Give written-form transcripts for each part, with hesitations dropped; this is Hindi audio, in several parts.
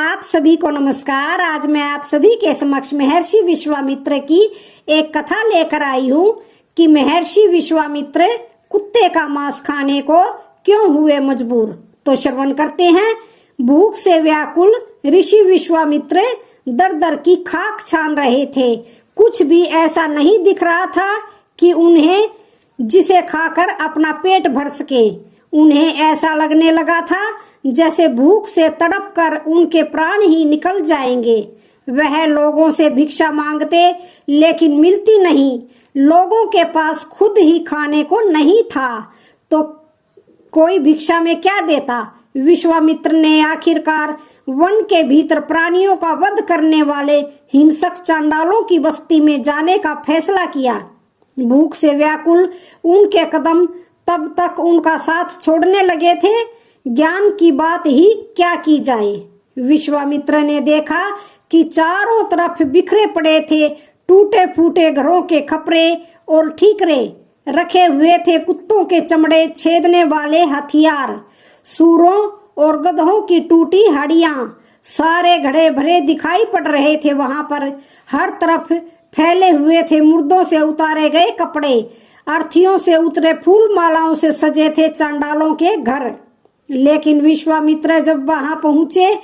आप सभी को नमस्कार। आज मैं आप सभी के समक्ष महर्षि विश्वामित्र की एक कथा लेकर आई हूँ कि महर्षि विश्वामित्र कुत्ते का मांस खाने को क्यों हुए मजबूर। तो श्रवण करते हैं। भूख से व्याकुल ऋषि विश्वामित्र दर दर की खाक छान रहे थे। कुछ भी ऐसा नहीं दिख रहा था कि उन्हें जिसे खाकर अपना पेट भर सके। उन्हें ऐसा लगने लगा था जैसे भूख से तड़प कर उनके प्राण ही निकल जाएंगे। वह लोगों से भिक्षा मांगते लेकिन मिलती नहीं। लोगों के पास खुद ही खाने को नहीं था तो कोई भिक्षा में क्या देता। विश्वामित्र ने आखिरकार वन के भीतर प्राणियों का वध करने वाले हिंसक चांडालों की बस्ती में जाने का फैसला किया। भूख से व्याकुल उनके कदम तब तक उनका साथ छोड़ने लगे थे। ज्ञान की बात ही क्या की जाए। विश्वामित्र ने देखा कि चारों तरफ बिखरे पड़े थे टूटे फूटे घरों के खपरे और ठीकरे। रखे हुए थे कुत्तों के चमड़े छेदने वाले हथियार, सूरों और गधों की टूटी हड्डियां। सारे घड़े भरे दिखाई पड़ रहे थे। वहां पर हर तरफ फैले हुए थे मुर्दों से उतारे गए कपड़े। अर्थियों से उतरे फूल मालाओं से सजे थे चांडालों के घर। लेकिन विश्वामित्र जब वहां पहुंचे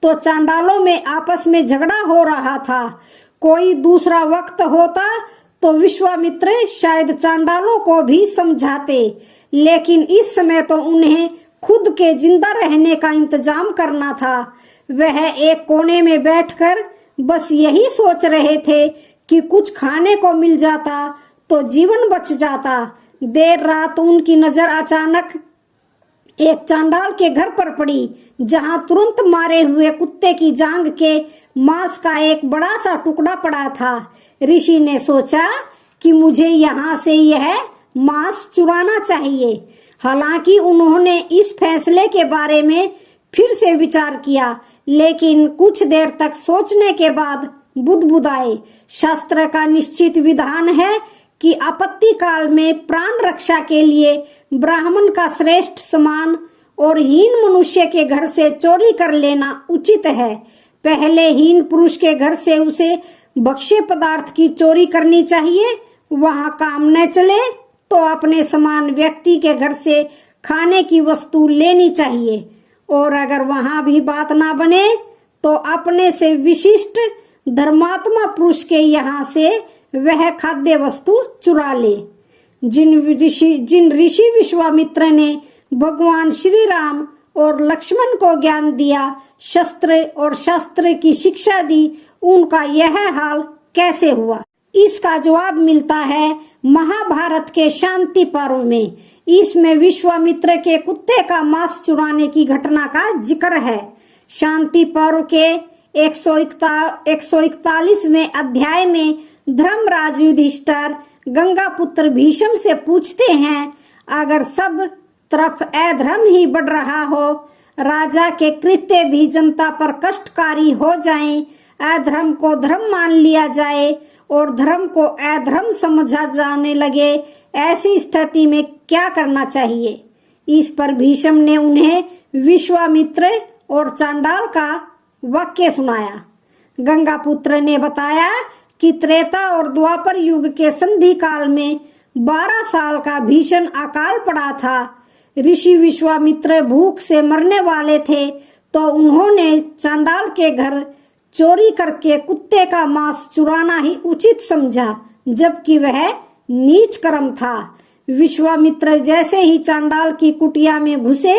तो चांडालों में आपस में झगड़ा हो रहा था। कोई दूसरा वक्त होता तो विश्वामित्र शायद चांडालों को भी समझाते, लेकिन इस समय तो उन्हें खुद के जिंदा रहने का इंतजाम करना था। वह एक कोने में बैठकर बस यही सोच रहे थे कि कुछ खाने को मिल जाता तो जीवन बच जाता। देर रात उनकी नजर अचानक एक चांडाल के घर पर पड़ी, जहां तुरंत मारे हुए कुत्ते की जांग के मांस का एक बड़ा सा टुकड़ा पड़ा था। ऋषि ने सोचा कि मुझे यहाँ से यह मांस चुराना चाहिए। हालांकि उन्होंने इस फैसले के बारे में फिर से विचार किया, लेकिन कुछ देर तक सोचने के बाद बुदबुदाए। शास्त्र का निश्चित विधान है कि आपत्ति काल में प्राण रक्षा के लिए ब्राह्मण का श्रेष्ठ समान और हीन मनुष्य के घर से चोरी कर लेना उचित है। पहले हीन पुरुष के घर से उसे बख्शे पदार्थ की चोरी करनी चाहिए। वहां काम न चले तो अपने समान व्यक्ति के घर से खाने की वस्तु लेनी चाहिए, और अगर वहां भी बात ना बने तो अपने से विशिष्ट धर्मात्मा पुरुष के यहाँ से वह खाद्य वस्तु चुरा ले। जिन ऋषि विश्वामित्र ने भगवान श्री राम और लक्ष्मण को ज्ञान दिया, शस्त्र और शास्त्र की शिक्षा दी, उनका यह हाल कैसे हुआ? इसका जवाब मिलता है महाभारत के शांति पर्व में। इसमें विश्वामित्र के कुत्ते का मांस चुराने की घटना का जिक्र है। शांति पर्व के 141वें अध्याय में धर्मराज युधिष्ठिर गंगा पुत्र भीष्म से पूछते हैं, अगर सब तरफ अधर्म ही बढ़ रहा हो, राजा के कृत्य भी जनता पर कष्टकारी हो जाएं, अधर्म को धर्म मान लिया जाए और धर्म को अधर्म समझा जाने लगे, ऐसी स्थिति में क्या करना चाहिए? इस पर भीष्म ने उन्हें विश्वामित्र और चांडाल का वाक्य सुनाया। गंगा पुत्र ने बताया कि त्रेता और द्वापर युग के संधि काल में 12 साल का भीषण अकाल पड़ा था। ऋषि विश्वामित्र भूख से मरने वाले थे तो उन्होंने चांडाल के घर चोरी करके कुत्ते का मांस चुराना ही उचित समझा, जबकि वह नीच कर्म था। विश्वामित्र जैसे ही चांडाल की कुटिया में घुसे,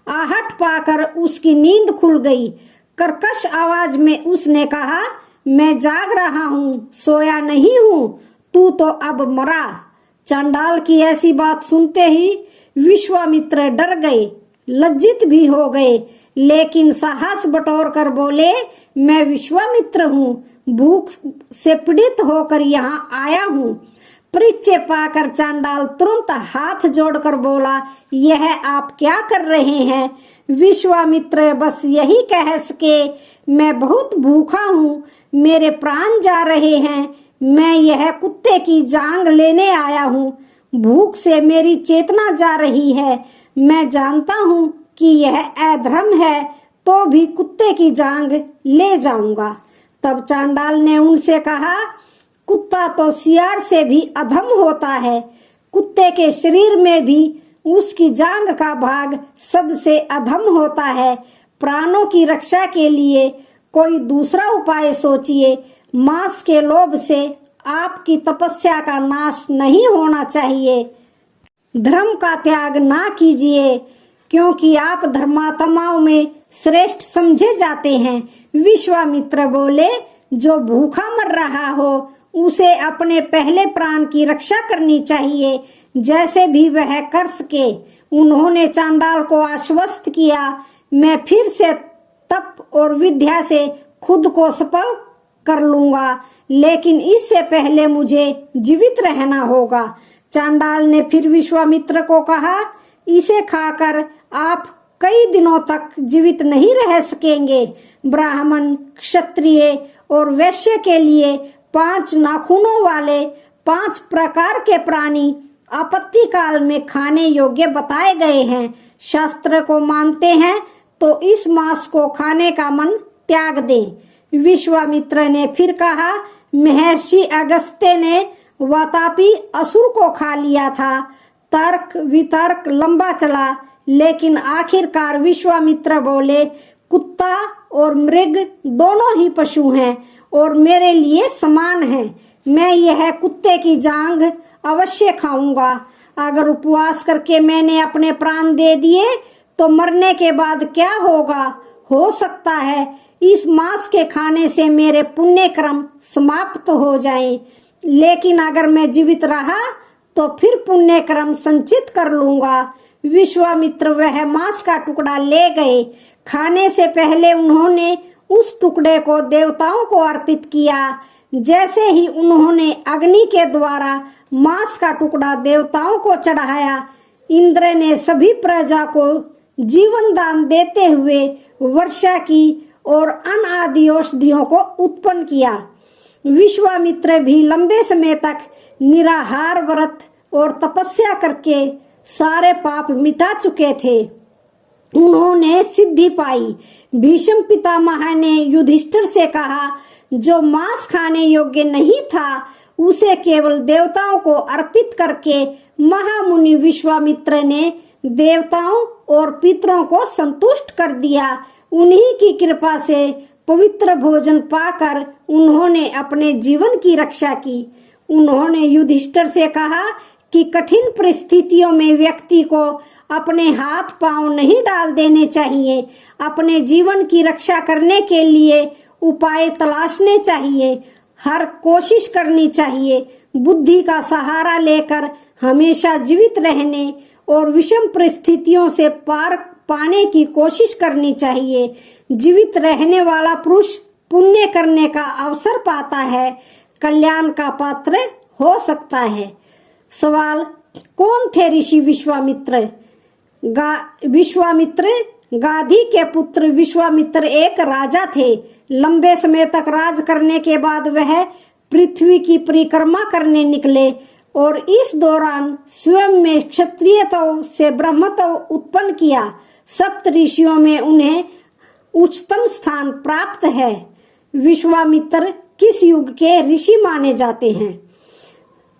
आहट पाकर उसकी नींद खुल गई। कर्कश आवाज में उसने कहा, मैं जाग रहा हूँ, सोया नहीं हूँ, तू तो अब मरा। चांडाल की ऐसी बात सुनते ही विश्वामित्र डर गए, लज्जित भी हो गए, लेकिन साहस बटोर कर बोले, मैं विश्वामित्र हूँ, भूख से पीड़ित होकर यहाँ आया हूँ। परिचय पाकर चांडाल तुरंत हाथ जोड़कर बोला, यह आप क्या कर रहे हैं? विश्वामित्र बस यही कह सके, मैं बहुत भूखा हूँ, मेरे प्राण जा रहे हैं, मैं यह कुत्ते की जांग लेने आया हूँ। भूख से मेरी चेतना जा रही है। मैं जानता हूँ कि यह अधर्म है, तो तो भी कुत्ते की जांग ले जाऊंगा। तब चांडाल ने उनसे कहा, कुत्ता तो सियार से भी अधम होता है, कुत्ते के शरीर में भी उसकी जांग का भाग सबसे अधम होता है। प्राणों की रक्षा के लिए कोई दूसरा उपाय सोचिए। मांस के लोभ से आपकी तपस्या का नाश नहीं होना चाहिए। धर्म का त्याग ना कीजिए, क्योंकि आप धर्मात्माओं में श्रेष्ठ समझे जाते हैं। विश्वामित्र बोले, जो भूखा मर रहा हो उसे अपने पहले प्राण की रक्षा करनी चाहिए, जैसे भी वह कर सके। उन्होंने चांडाल को आश्वस्त किया, मैं फिर से तप और विद्या से खुद को सफल कर लूंगा, लेकिन इससे पहले मुझे जीवित रहना होगा। चांडाल ने फिर विश्वामित्र को कहा, इसे खाकर आप कई दिनों तक जीवित नहीं रह सकेंगे। ब्राह्मण, क्षत्रिय और वैश्य के लिए 5 नाखूनों वाले 5 प्रकार के प्राणी आपत्ति काल में खाने योग्य बताए गए हैं। शास्त्र को मानते हैं तो इस मांस को खाने का मन त्याग दें। विश्वामित्र ने फिर कहा, महर्षि अगस्त्य ने वातापी असुर को खा लिया था। तर्क वितर्क लंबा चला, लेकिन आखिरकार विश्वामित्र बोले, कुत्ता और मृग दोनों ही पशु हैं और मेरे लिए समान हैं। मैं यह कुत्ते की जांग अवश्य खाऊंगा। अगर उपवास करके मैंने अपने प्राण दे दिए तो मरने के बाद क्या होगा? हो सकता है इस मांस के खाने से मेरे पुण्य कर्म समाप्त हो जाएं, लेकिन अगर मैं जीवित रहा तो फिर पुण्य कर्म संचित कर लूंगा। विश्वामित्र वह मांस का टुकड़ा ले गए। खाने से पहले उन्होंने उस टुकड़े को देवताओं को अर्पित किया। जैसे ही उन्होंने अग्नि के द्वारा मांस का टुकड़ा देवताओं को चढ़ाया, इंद्र ने सभी प्रजा को जीवन दान देते हुए वर्षा की और अनादि औषधियों को उत्पन्न किया। विश्वामित्र भी लंबे समय तक निराहार व्रत और तपस्या करके सारे पाप मिटा चुके थे। उन्होंने सिद्धि पाई। भीष्म पितामह ने युधिष्ठिर से कहा, जो मांस खाने योग्य नहीं था उसे केवल देवताओं को अर्पित करके महामुनि विश्वामित्र ने देवताओं और पितरों को संतुष्ट कर दिया। उन्हीं की कृपा से पवित्र भोजन पाकर उन्होंने अपने जीवन की रक्षा की। उन्होंने युधिष्ठिर से कहा कि कठिन परिस्थितियों में व्यक्ति को अपने हाथ पांव नहीं डाल देने चाहिए। अपने जीवन की रक्षा करने के लिए उपाय तलाशने चाहिए, हर कोशिश करनी चाहिए। बुद्धि का सहारा लेकर हमेशा जीवित रहने और विषम परिस्थितियों से पार पाने की कोशिश करनी चाहिए। जीवित रहने वाला पुरुष पुण्य करने का अवसर पाता है, कल्याण का पात्र हो सकता है। सवाल, कौन थे ऋषि विश्वामित्र? विश्वामित्र गाधी के पुत्र विश्वामित्र एक राजा थे। लंबे समय तक राज करने के बाद वह पृथ्वी की परिक्रमा करने निकले और इस दौरान स्वयं में क्षत्रियत्व से ब्रह्मत्व उत्पन्न किया। सप्त ऋषियों में उन्हें उच्चतम स्थान प्राप्त है। विश्वामित्र किस युग के ऋषि माने जाते हैं?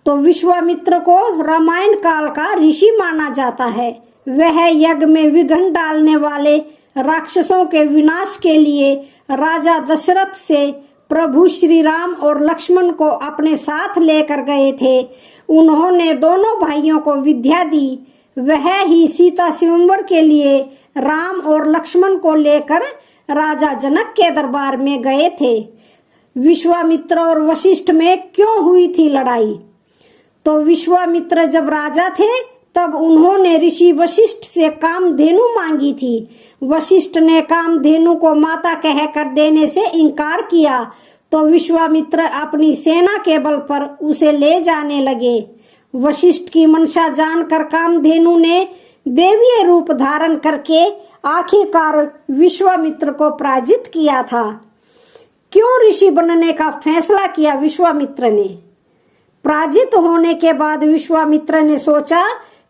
तो विश्वामित्र को रामायण काल का ऋषि माना जाता है। वह यज्ञ में विघ्न डालने वाले राक्षसों के विनाश के लिए राजा दशरथ से प्रभु श्री राम और लक्ष्मण को अपने साथ लेकर गए थे। उन्होंने दोनों भाइयों को विद्या दी। वह ही सीता स्वयंवर के लिए राम और लक्ष्मण को लेकर राजा जनक के दरबार में गए थे। विश्वामित्र और वशिष्ठ में क्यों हुई थी लड़ाई? तो विश्वामित्र जब राजा थे तब उन्होंने ऋषि वशिष्ठ से कामधेनु मांगी थी। वशिष्ठ ने कामधेनु को माता कहकर देने से इनकार किया तो विश्वामित्र अपनी सेना के बल पर उसे ले जाने लगे। वशिष्ठ की मंशा जानकर कामधेनु ने देवीय रूप धारण करके आखिरकार विश्वामित्र को पराजित किया था। क्यों ऋषि बनने का फैसला किया विश्वामित्र ने? पराजित होने के बाद विश्वामित्र ने सोचा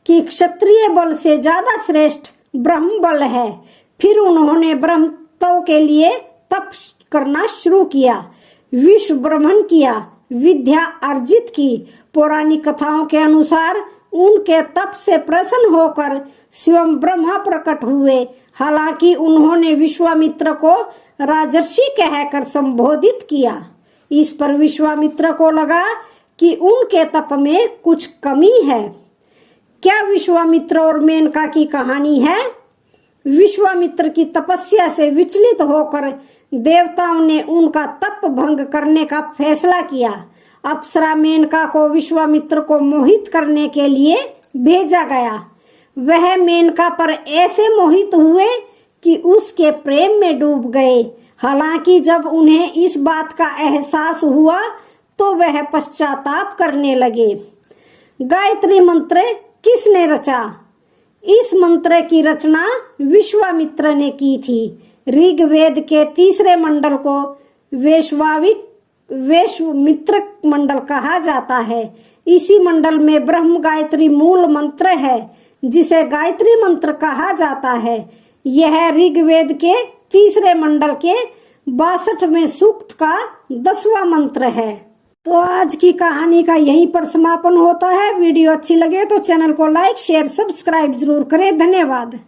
कि क्षत्रिय बल से ज्यादा श्रेष्ठ ब्रह्म बल है। फिर उन्होंने ब्रह्म तव के लिए तप करना शुरू किया, विश्व भ्रमण किया, विद्या अर्जित की। पौराणिक कथाओं के अनुसार उनके तप से प्रसन्न होकर स्वयं ब्रह्मा प्रकट हुए। हालांकि उन्होंने विश्वामित्र को राजर्षि कहकर संबोधित किया। इस पर विश्वामित्र को लगा कि उनके तप में कुछ कमी है। क्या विश्वामित्र और मेनका की कहानी है? विश्वामित्र की तपस्या से विचलित होकर देवताओं ने उनका तप भंग करने का फैसला किया। अप्सरा मेनका को विश्वामित्र को मोहित करने के लिए भेजा गया। वह मेनका पर ऐसे मोहित हुए कि उसके प्रेम में डूब गए। हालांकि जब उन्हें इस बात का एहसास हुआ तो वह पश्चाताप करने लगे। गायत्री मंत्र किसने रचा? इस मंत्र की रचना विश्वामित्र ने की थी। ऋग्वेद के तीसरे मंडल को वैश्वामित्र मंडल कहा जाता है। इसी मंडल में ब्रह्म गायत्री मूल मंत्र है, जिसे गायत्री मंत्र कहा जाता है। यह ऋग्वेद के तीसरे मंडल के 62वें सूक्त का 10वां मंत्र है। तो आज की कहानी का यहीं पर समापन होता है। वीडियो अच्छी लगे तो चैनल को लाइक, शेयर, सब्सक्राइब जरूर करें। धन्यवाद।